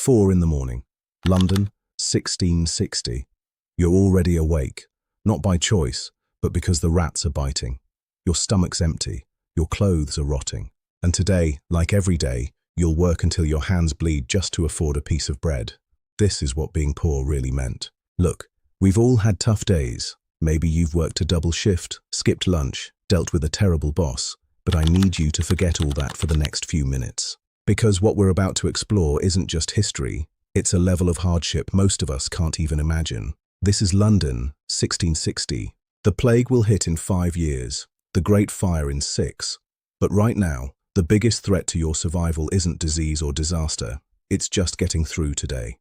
4 in the morning. London, 1660. You're already awake, not by choice, but because the rats are biting. Your stomach's empty, your clothes are rotting. And today, like every day, you'll work until your hands bleed just to afford a piece of bread. This is what being poor really meant. Look, we've all had tough days. Maybe you've worked a double shift, skipped lunch, dealt with a terrible boss, but I need you to forget all that for the next few minutes. Because what we're about to explore isn't just history, it's a level of hardship most of us can't even imagine. This is London, 1660. The plague will hit in 5 years, the Great Fire in 6. But right now, the biggest threat to your survival isn't disease or disaster, it's just getting through today.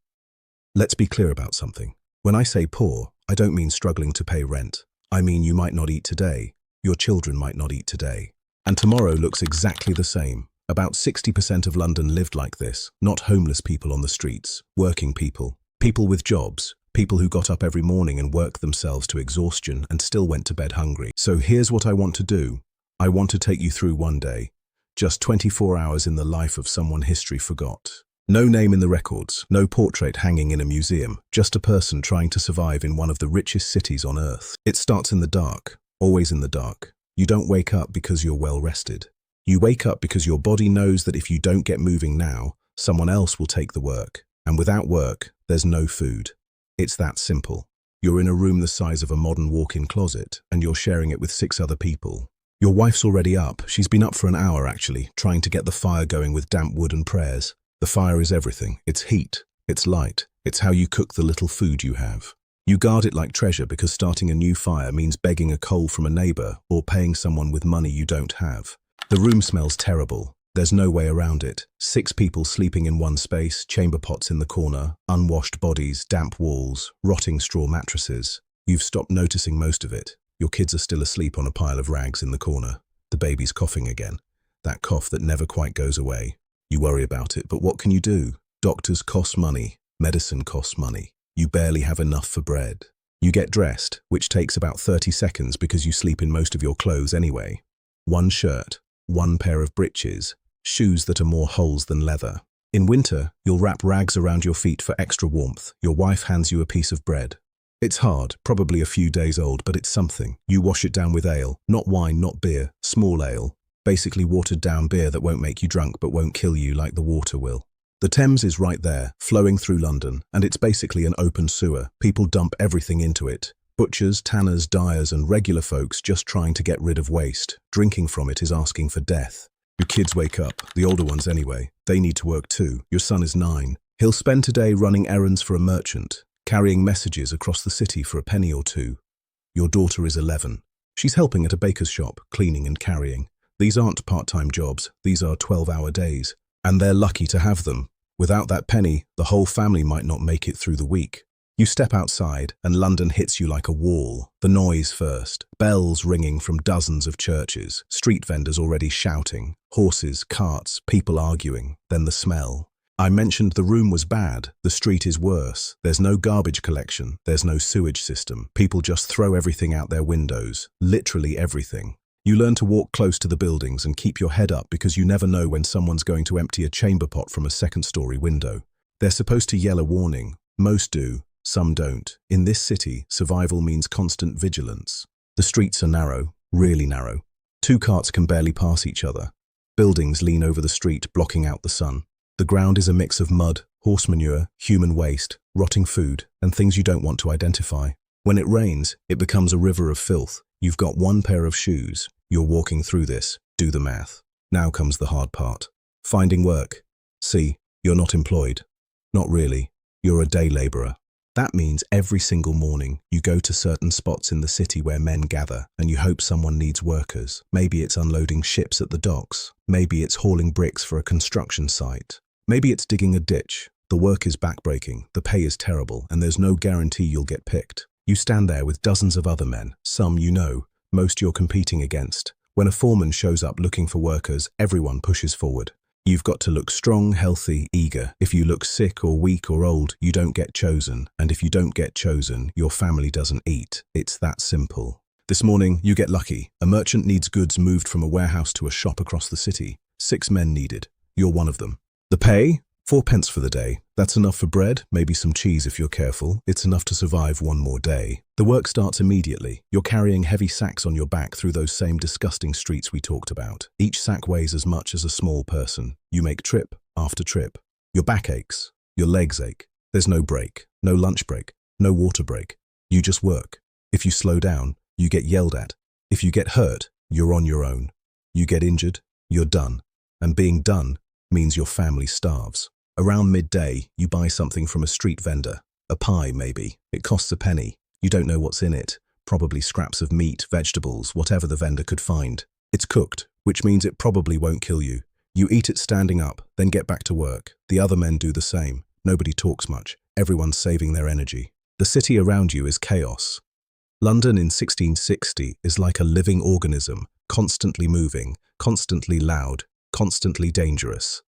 Let's be clear about something. When I say poor, I don't mean struggling to pay rent. I mean you might not eat today, your children might not eat today. And tomorrow looks exactly the same. About 60% of London lived like this, not homeless people on the streets, working people, people with jobs, people who got up every morning and worked themselves to exhaustion and still went to bed hungry. So here's what I want to do. I want to take you through one day, just 24 hours in the life of someone history forgot. No name in the records, no portrait hanging in a museum, just a person trying to survive in one of the richest cities on earth. It starts in the dark, always in the dark. You don't wake up because you're well rested. You wake up because your body knows that if you don't get moving now, someone else will take the work. And without work, there's no food. It's that simple. You're in a room the size of a modern walk-in closet, and you're sharing it with 6 other people. Your wife's already up. She's been up for an hour, actually, trying to get the fire going with damp wood and prayers. The fire is everything. It's heat. It's light. It's how you cook the little food you have. You guard it like treasure because starting a new fire means begging a coal from a neighbor or paying someone with money you don't have. The room smells terrible. There's no way around it. 6 people sleeping in one space, chamber pots in the corner, unwashed bodies, damp walls, rotting straw mattresses. You've stopped noticing most of it. Your kids are still asleep on a pile of rags in the corner. The baby's coughing again. That cough that never quite goes away. You worry about it, but what can you do? Doctors cost money. Medicine costs money. You barely have enough for bread. You get dressed, which takes about 30 seconds because you sleep in most of your clothes anyway. One shirt, one pair of breeches, shoes that are more holes than leather. In winter, you'll wrap rags around your feet for extra warmth. Your wife hands you a piece of bread. It's hard, probably a few days old, but it's something. You wash it down with ale, not wine, not beer, small ale. Basically watered down beer that won't make you drunk but won't kill you like the water will. The Thames is right there, flowing through London, and it's basically an open sewer. People dump everything into it. Butchers, tanners, dyers and regular folks just trying to get rid of waste. Drinking from it is asking for death. Your kids wake up, the older ones anyway. They need to work too. Your son is 9. He'll spend today running errands for a merchant, carrying messages across the city for a penny or two. Your daughter is 11. She's helping at a baker's shop, cleaning and carrying. These aren't part-time jobs, these are 12-hour days. And they're lucky to have them. Without that penny, the whole family might not make it through the week. You step outside, and London hits you like a wall. The noise first, bells ringing from dozens of churches, street vendors already shouting, horses, carts, people arguing, then the smell. I mentioned the room was bad, the street is worse. There's no garbage collection, there's no sewage system. People just throw everything out their windows, literally everything. You learn to walk close to the buildings and keep your head up because you never know when someone's going to empty a chamber pot from a second-story window. They're supposed to yell a warning. Most do, some don't. In this city, survival means constant vigilance. The streets are narrow, really narrow. 2 carts can barely pass each other. Buildings lean over the street, blocking out the sun. The ground is a mix of mud, horse manure, human waste, rotting food, and things you don't want to identify. When it rains, it becomes a river of filth. You've got 1 pair of shoes. You're walking through this. Do the math. Now comes the hard part. Finding work. See, you're not employed. Not really. You're a day labourer. That means every single morning you go to certain spots in the city where men gather and you hope someone needs workers. Maybe it's unloading ships at the docks. Maybe it's hauling bricks for a construction site. Maybe it's digging a ditch. The work is backbreaking, the pay is terrible, and there's no guarantee you'll get picked. You stand there with dozens of other men, some you know, most you're competing against. When a foreman shows up looking for workers, everyone pushes forward. You've got to look strong, healthy, eager. If you look sick or weak or old, you don't get chosen. And if you don't get chosen, your family doesn't eat. It's that simple. This morning, you get lucky. A merchant needs goods moved from a warehouse to a shop across the city. 6 men needed. You're one of them. The pay? 4 pence for the day. That's enough for bread, maybe some cheese if you're careful. It's enough to survive one more day. The work starts immediately. You're carrying heavy sacks on your back through those same disgusting streets we talked about. Each sack weighs as much as a small person. You make trip after trip. Your back aches. Your legs ache. There's no break, no lunch break, no water break. You just work. If you slow down, you get yelled at. If you get hurt, you're on your own. You get injured, you're done. And being done means your family starves. Around midday, you buy something from a street vendor. A pie, maybe. It costs a penny. You don't know what's in it. Probably scraps of meat, vegetables, whatever the vendor could find. It's cooked, which means it probably won't kill you. You eat it standing up, then get back to work. The other men do the same. Nobody talks much. Everyone's saving their energy. The city around you is chaos. London in 1660 is like a living organism, constantly moving, constantly loud, constantly dangerous.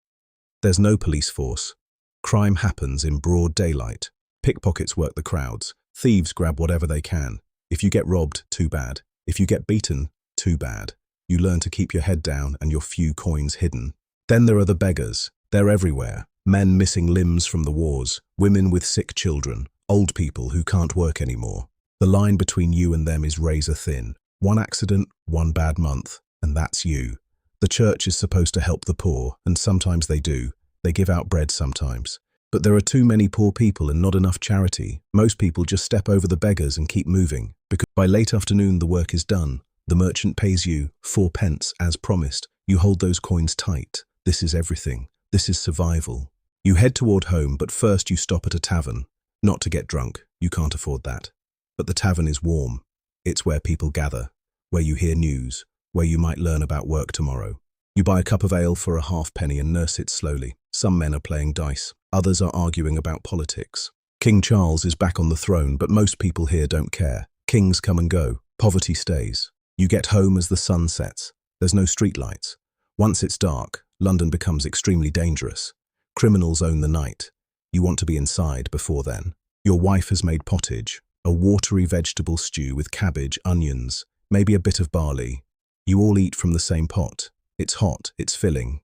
There's no police force. Crime happens in broad daylight. Pickpockets work the crowds. Thieves grab whatever they can. If you get robbed, too bad. If you get beaten, too bad. You learn to keep your head down and your few coins hidden. Then there are the beggars. They're everywhere. Men missing limbs from the wars, women with sick children, old people who can't work anymore. The line between you and them is razor thin. One accident, one bad month, and that's you. The church is supposed to help the poor, and sometimes they do. They give out bread sometimes. But there are too many poor people and not enough charity. Most people just step over the beggars and keep moving, because by late afternoon the work is done. The merchant pays you 4 pence as promised. You hold those coins tight. This is everything. This is survival. You head toward home, but first you stop at a tavern. Not to get drunk. You can't afford that. But the tavern is warm. It's where people gather, where you hear news, where you might learn about work tomorrow. You buy a cup of ale for a halfpenny and nurse it slowly. Some men are playing dice. Others are arguing about politics. King Charles is back on the throne, but most people here don't care. Kings come and go. Poverty stays. You get home as the sun sets. There's no streetlights. Once it's dark, London becomes extremely dangerous. Criminals own the night. You want to be inside before then. Your wife has made pottage, a watery vegetable stew with cabbage, onions, maybe a bit of barley. You all eat from the same pot. It's hot, it's filling.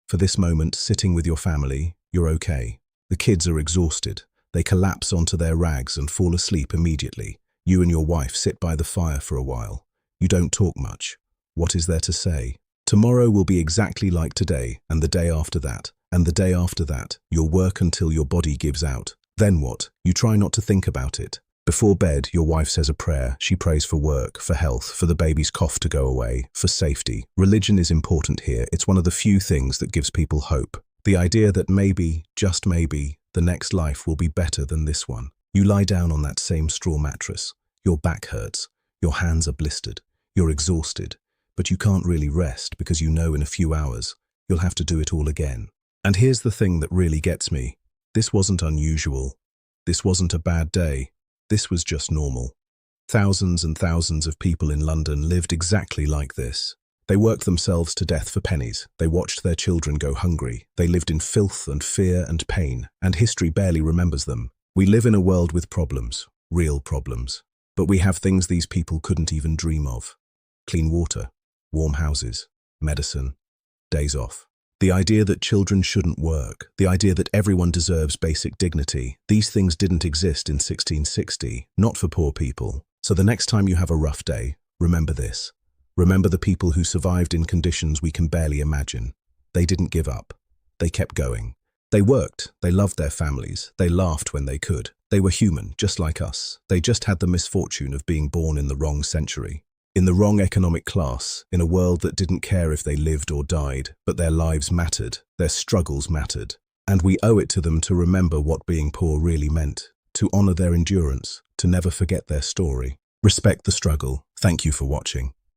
For this moment, sitting with your family, you're okay. The kids are exhausted. They collapse onto their rags and fall asleep immediately. You and your wife sit by the fire for a while. You don't talk much. What is there to say? Tomorrow will be exactly like today, and the day after that, and the day after that. You'll work until your body gives out. Then what? You try not to think about it. Before bed, your wife says a prayer. She prays for work, for health, for the baby's cough to go away, for safety. Religion is important here. It's one of the few things that gives people hope. The idea that maybe, just maybe, the next life will be better than this one. You lie down on that same straw mattress. Your back hurts. Your hands are blistered. You're exhausted. But you can't really rest because you know in a few hours you'll have to do it all again. And here's the thing that really gets me. This wasn't unusual. This wasn't a bad day. This was just normal. Thousands and thousands of people in London lived exactly like this. They worked themselves to death for pennies. They watched their children go hungry. They lived in filth and fear and pain, and history barely remembers them. We live in a world with problems, real problems. But we have things these people couldn't even dream of. Clean water, warm houses, medicine, days off. The idea that children shouldn't work, the idea that everyone deserves basic dignity, these things didn't exist in 1660, not for poor people. So the next time you have a rough day, remember this. Remember the people who survived in conditions we can barely imagine. They didn't give up. They kept going. They worked. They loved their families. They laughed when they could. They were human, just like us. They just had the misfortune of being born in the wrong century. In the wrong economic class, in a world that didn't care if they lived or died, but their lives mattered, their struggles mattered. And we owe it to them to remember what being poor really meant, to honor their endurance, to never forget their story. Respect the struggle. Thank you for watching.